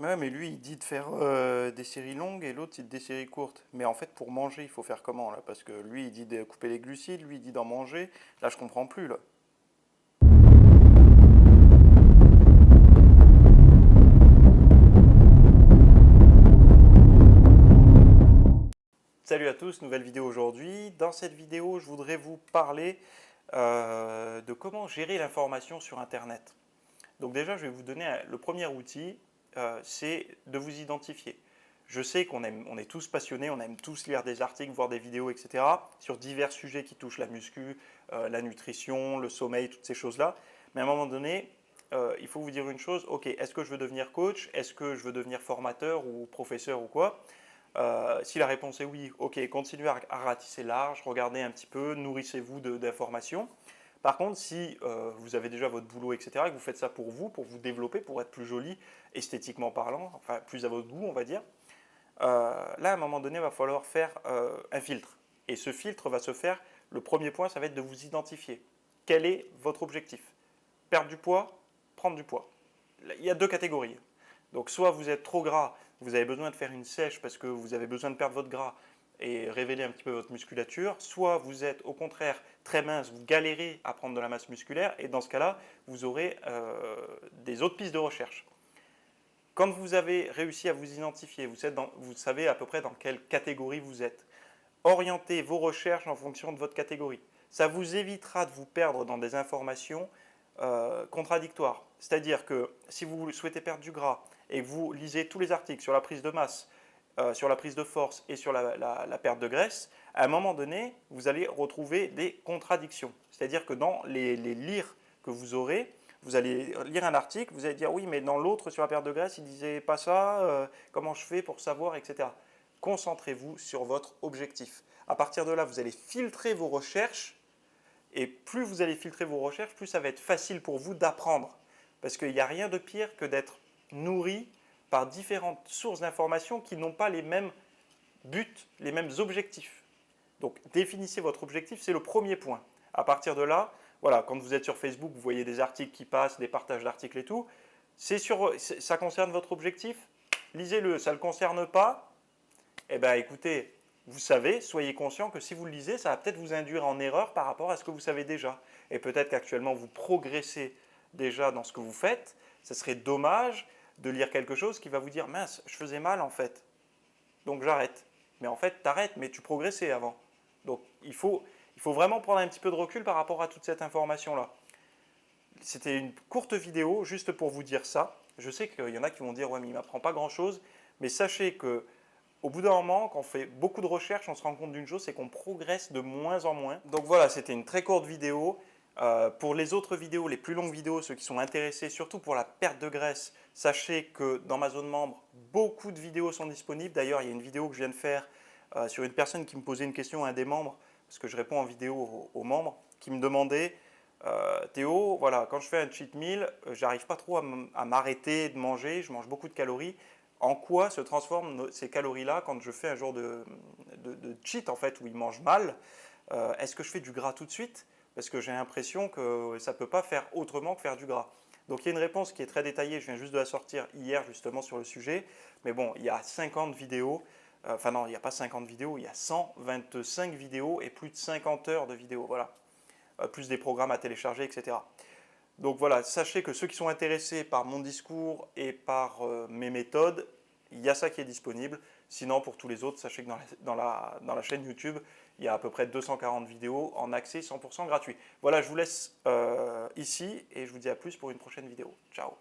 Ouais, mais lui, il dit de faire des séries longues et l'autre, il dit des séries courtes. Mais en fait, pour manger, il faut faire comment là? Parce que lui, il dit de couper les glucides, lui, il dit d'en manger. Là, je comprends plus là. Salut à tous, nouvelle vidéo aujourd'hui. Dans cette vidéo, je voudrais vous parler de comment gérer l'information sur Internet. Donc déjà, je vais vous donner le premier outil, c'est de vous identifier. Je sais on est tous passionnés, on aime tous lire des articles, voir des vidéos, etc. sur divers sujets qui touchent la muscu, la nutrition, le sommeil, toutes ces choses-là. Mais à un moment donné, il faut vous dire une chose, ok, est-ce que je veux devenir coach? Est-ce que je veux devenir formateur ou professeur ou quoi? Si la réponse est oui, ok, continuez à ratisser large, regardez un petit peu, nourrissez-vous d'informations. Par contre, si vous avez déjà votre boulot, etc., que vous faites ça pour vous développer, pour être plus joli, esthétiquement parlant, enfin plus à votre goût, on va dire, là, à un moment donné, il va falloir faire un filtre. Et ce filtre va se faire, le premier point, ça va être de vous identifier. Quel est votre objectif? Perdre du poids, prendre du poids. Il y a deux catégories. Donc soit vous êtes trop gras, vous avez besoin de faire une sèche parce que vous avez besoin de perdre votre gras et révéler un petit peu votre musculature, soit vous êtes au contraire très mince, vous galérez à prendre de la masse musculaire et dans ce cas-là, vous aurez des autres pistes de recherche. Quand vous avez réussi à vous identifier, vous savez à peu près dans quelle catégorie vous êtes. Orientez vos recherches en fonction de votre catégorie. Ça vous évitera de vous perdre dans des informations contradictoires. C'est-à-dire que si vous souhaitez perdre du gras et que vous lisez tous les articles sur la prise de masse, sur la prise de force et sur la perte de graisse, à un moment donné, vous allez retrouver des contradictions. C'est-à-dire que dans les lires que vous aurez, vous allez lire un article, vous allez dire oui, mais dans l'autre sur la perte de graisse, il disait pas ça, comment je fais pour savoir, etc. Concentrez-vous sur votre objectif. À partir de là, vous allez filtrer vos recherches et plus vous allez filtrer vos recherches, plus ça va être facile pour vous d'apprendre. Parce qu'il n'y a rien de pire que d'être nourri par différentes sources d'informations qui n'ont pas les mêmes buts, les mêmes objectifs. Donc définissez votre objectif, c'est le premier point. À partir de là, voilà, quand vous êtes sur Facebook, vous voyez des articles qui passent, des partages d'articles et tout, ça concerne votre objectif, lisez-le. Ça ne le concerne pas, eh bien écoutez, vous savez, soyez conscient que si vous le lisez, ça va peut-être vous induire en erreur par rapport à ce que vous savez déjà. Et peut-être qu'actuellement vous progressez déjà dans ce que vous faites, ce serait dommage de lire quelque chose qui va vous dire mince, je faisais mal en fait, donc j'arrête. Mais en fait, t'arrêtes, mais tu progressais avant. Donc il faut vraiment prendre un petit peu de recul par rapport à toute cette information-là. C'était une courte vidéo juste pour vous dire ça. Je sais qu'il y en a qui vont dire ouais mais il m'apprend pas grand-chose, mais sachez que au bout d'un moment, quand on fait beaucoup de recherches, on se rend compte d'une chose, c'est qu'on progresse de moins en moins. Donc voilà, c'était une très courte vidéo. Pour les autres vidéos, les plus longues vidéos, ceux qui sont intéressés, surtout pour la perte de graisse, sachez que dans ma zone membre, beaucoup de vidéos sont disponibles. D'ailleurs, il y a une vidéo que je viens de faire sur une personne qui me posait une question à un des membres, parce que je réponds en vidéo aux membres, qui me demandait Théo, voilà, quand je fais un cheat meal, j'arrive pas trop à m'arrêter de manger, je mange beaucoup de calories. En quoi se transforment ces calories-là quand je fais un jour de cheat en fait, où il mange mal? Est-ce que je fais du gras tout de suite? Parce que j'ai l'impression que ça ne peut pas faire autrement que faire du gras. Donc il y a une réponse qui est très détaillée, je viens juste de la sortir hier justement sur le sujet. Mais bon, il y a 50 vidéos, enfin non, il n'y a pas 50 vidéos, il y a 125 vidéos et plus de 50 heures de vidéos, voilà. Plus des programmes à télécharger, etc. Donc voilà, sachez que ceux qui sont intéressés par mon discours et par mes méthodes, il y a ça qui est disponible. Sinon, pour tous les autres, sachez que dans la chaîne YouTube, il y a à peu près 240 vidéos en accès 100% gratuit. Voilà, je vous laisse ici et je vous dis à plus pour une prochaine vidéo. Ciao!